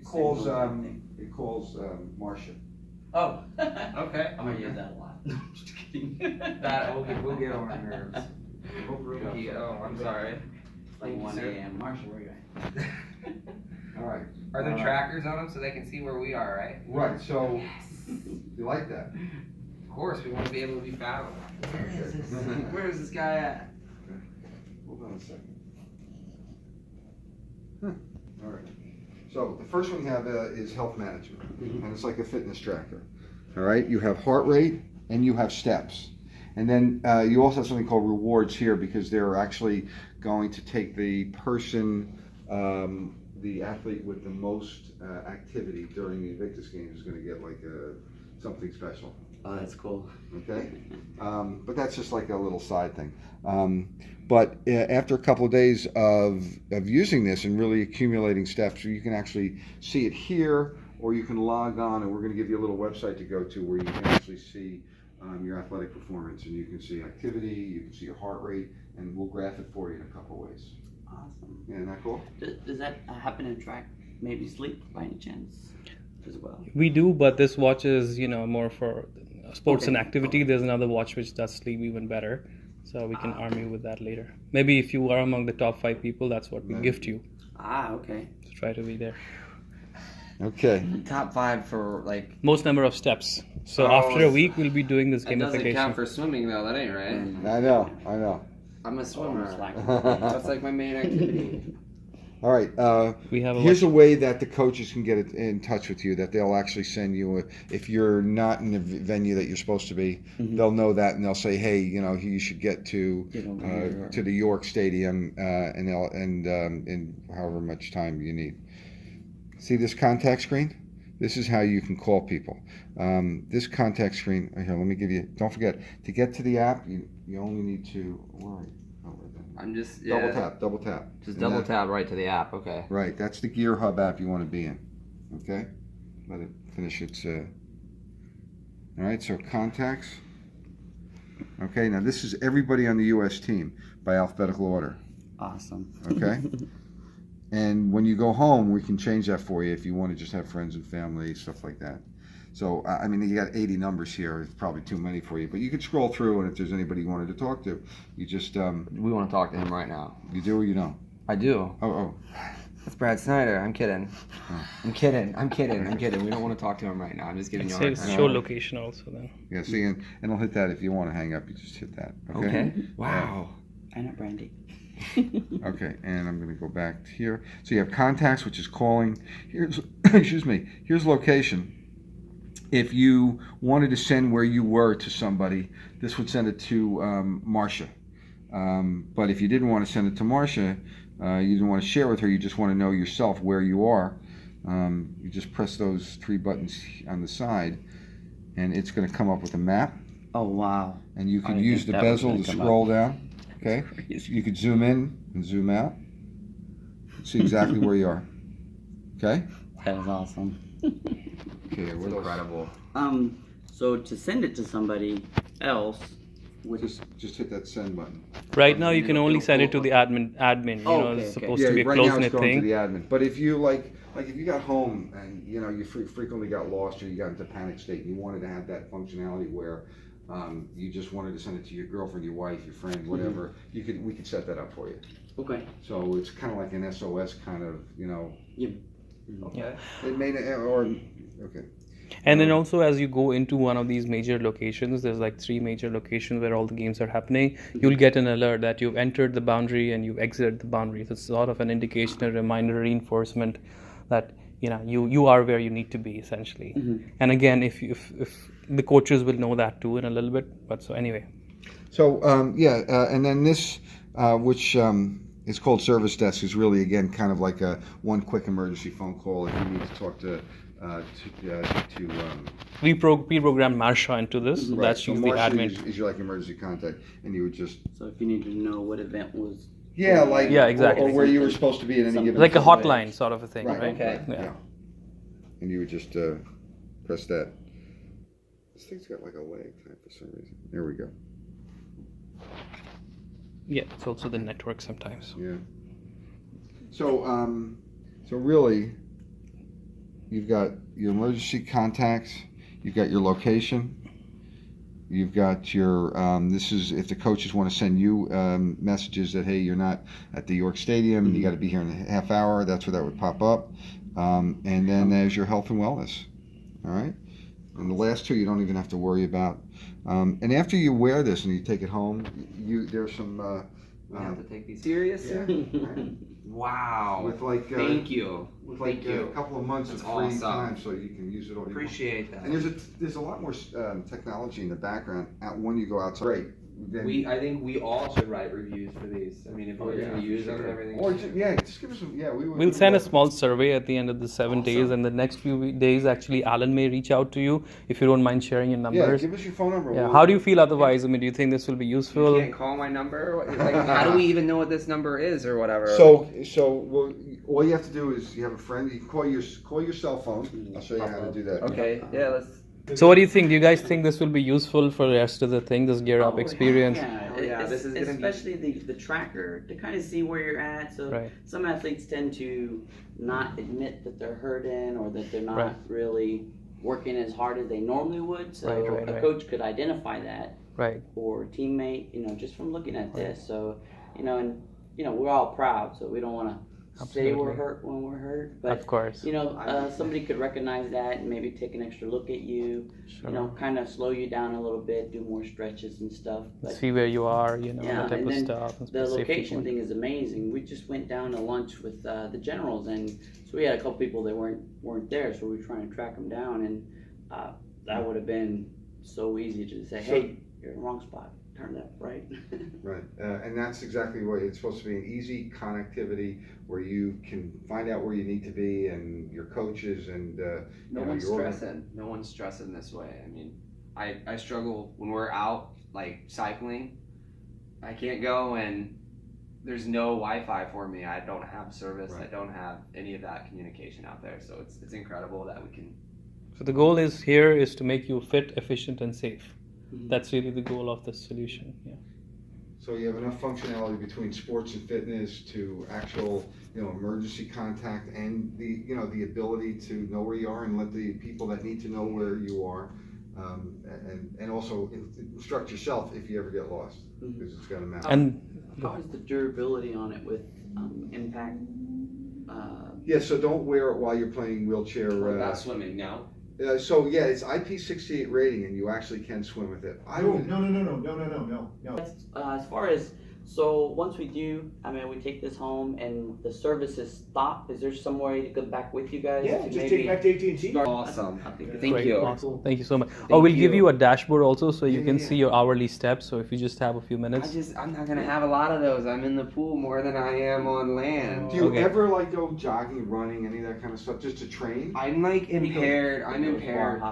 It calls Marcia. Oh, okay. I'm gonna use that a lot. No, I'm just kidding. That will get on my nerves. Oh, I'm sorry. It's like 1 a.m. Marshall, where are you at? All right. Are there trackers on them so they can see where we are, right? Right, so, you like that? Of course, we want to be able to be found. Where is this guy at? Hold on a second. All right. So the first one you have is health management, and it's like a fitness tracker. All right. You have heart rate and you have steps, and then you also have something called rewards here because they're actually going to take the person, the athlete with the most activity during the Invictus Games is going to get like something special. Oh, that's cool. Okay, but that's just like a little side thing. But after a couple of days of using this and really accumulating steps, you can actually see it here, or you can log on, and we're going to give you a little website to go to where you can actually see your athletic performance, and you can see activity, you can see your heart rate, and we'll graph it for you in a couple of ways. Awesome. Yeah, isn't that cool? Does that happen to track maybe sleep by any chance as well? We do, but this watch is, more for sports and Okay. activity. There's another watch which does sleep even better. So we can arm you with that later. Maybe if you are among the top 5 people, that's what we gift you. Ah, okay. So try to be there. Okay. Top 5 for like. Most number of steps. So Oh, after a week, we'll be doing this That doesn't count gamification. for swimming though. That ain't right. I know. I'm a swimmer. Slack. That's like my main activity. All right. We have a Here's a way that the coaches can get in touch with you, that they'll actually send you, if you're not in the venue that you're supposed to be, they'll know that, and they'll say, hey, you should get to the York Stadium, in however much time you need. See this contact screen? This is how you can call people. This contact screen, here, let me give you, don't forget, to get to the app, you only need to, where are you? Oh, right there. I'm just Double tap. Just And double that- tap right to the app. Okay. Right, that's the Gear Hub app you want to be in. Okay? Let it finish its. All right, so contacts. Okay, now this is everybody on the U.S. team by alphabetical order. Awesome. Okay? And when you go home, we can change that for you if you want to just have friends and family, stuff like that. So, I mean, you got 80 numbers here. It's probably too many for you, but you could scroll through, and if there's anybody you wanted to talk to, you just, We want to talk to him right now. you do or you don't? I do. Oh. That's Brad Snyder. I'm kidding. Oh. I'm kidding. We don't want to talk to him right now. I'm just giving you a hard It time. show location also then. Yeah, see, and I'll hit that if you want to hang up, you just hit that. Okay. Wow. I know Brandy. Okay, and I'm going to go back here. So you have contacts, which is calling. Here's, excuse me, here's location. If you wanted to send where you were to somebody, this would send it to Marcia. But if you didn't want to send it to Marcia, you didn't want to share with her, you just want to know yourself where you are, you just press those 3 buttons on the side, and it's going to come up with a map. Oh, wow. And you I can didn't use think the that was bezel gonna to come scroll up. down. Okay, you could zoom in and zoom out. See exactly where you are. Okay. That is awesome. Okay. It's What else? incredible. So to send it to somebody else, which Just hit that send button. Right now, you can only send it to the admin. Oh, okay, It's okay. supposed to be a right now it's close-knit going thing. to the admin. But if you like if you got home and you frequently got lost or you got into panic state and you wanted to have that functionality where you just wanted to send it to your girlfriend, your wife, your friend, whatever, we could set that up for you. okay. So it's kind of like an SOS kind of, Okay. it may or okay. And then also, as you go into one of these major locations, there's like 3 major locations where all the games are happening. You'll get an alert that you've entered the boundary and you've exited the boundary. So it's sort of an indication, a reminder, reinforcement that you are where you need to be essentially. And again, if the coaches will know that too in a little bit. But so anyway. So and then this, which is called Service Desk, is really again kind of like a one quick emergency phone call if you need to talk to. We pre-programmed Marsha into this. Right. That's So she's the Marcia admin. is your like emergency contact, and you would just So if you need to know what event was. Yeah, exactly. or where you were supposed to be at any given Like a time. hotline sort of a thing, right? Okay. Yeah. And you would just press that. This thing's got like a lag time for some reason. There we go. Yeah, it's also the network sometimes. Yeah. So really, you've got your emergency contacts, you've got your location, you've got your, this is if the coaches want to send you messages that, hey, you're not at the York Stadium and you got to be here in a half hour, that's where that would pop up. And then there's your health and wellness. All right? And the last two you don't even have to worry about. And after you wear this and you take it home, there's some... You have to take these serious. Yeah, right? Wow. With like Thank you. with like Thank you. a couple of months That's of free awesome. time, so you can use it all. Appreciate that. And there's a lot more technology in the background when you go outside. Great. Then, I think we all should write reviews for these. I mean, if we're gonna use them and everything. or just give us some. Yeah, We'll send a small survey at the end of the 7 days, and the next few days, actually, Alan may reach out to you if you don't mind sharing your Yeah, numbers. give us your phone number. Yeah. We'll- How do you feel otherwise? I mean, do you think this will be You useful? can't call my number. Like, how do we even know what this number is or whatever? So all you have to do is you have a friend. You can call your cell phone. I'll show you how to do that. Okay. Yeah. Let's. So what do you think? Do you guys think this will be useful for the rest of the thing, this Gear Up Oh, experience? Yeah, Oh, yeah, this is gonna be- especially the tracker to kind of see where you're at. So Right. some athletes tend to not admit that they're hurting or that they're not Right. really working as hard as they normally would. So Right, a right. coach could identify that, Right. or a teammate, just from looking at this. So and we're all proud, so we don't want to say we're Absolutely. hurt when we're hurt, but Of course. somebody could recognize that and maybe take an extra look at you. Sure. Kind of slow you down a little bit, do more stretches and stuff. But See where you are, Yeah, that type and of then stuff. and the safety location point. thing is amazing. We just went down to lunch with the generals, and so we had a couple people that weren't there, so we were trying to track them down, and that would have been so easy to say, hey, you're in the wrong spot, turn left, right. Right, and that's exactly what it's supposed to be, an easy connectivity where you can find out where you need to be and your coaches and No one's stressing. No one's stressing this way. I mean, I struggle when we're out like cycling. I can't go and there's no Wi-Fi for me. I don't have service. Right. I don't have any of that communication out there. So it's incredible that we can. So the goal is to make you fit, efficient, and safe. Mhm. That's really the goal of this solution. Yeah. So you have enough functionality between sports and fitness to actual, emergency contact and the ability to know where you are and let the people that need to know where you are, and also instruct yourself if you ever get lost, because it's going to matter. And How is the durability on it with impact? Yeah, so don't wear it while you're playing wheelchair. About swimming, no. So yeah, it's IP68 rating, and you actually can swim with it. No. As far as, so once we do, we take this home and the services stop, is there some way to go back with you guys? Yeah, to just maybe take it back to AT&T. start- Awesome. I think Thank great, you. awesome. Thank you so much. Thank We'll give you. you a dashboard also, so you Yeah, can yeah. see your hourly steps. So if you just have a few minutes. I'm not gonna have a lot of those. I'm in the pool more than I am on land. Do you Okay. ever go jogging, running, any of that kind of stuff, just to train? I'm like impaired. I'm impaired.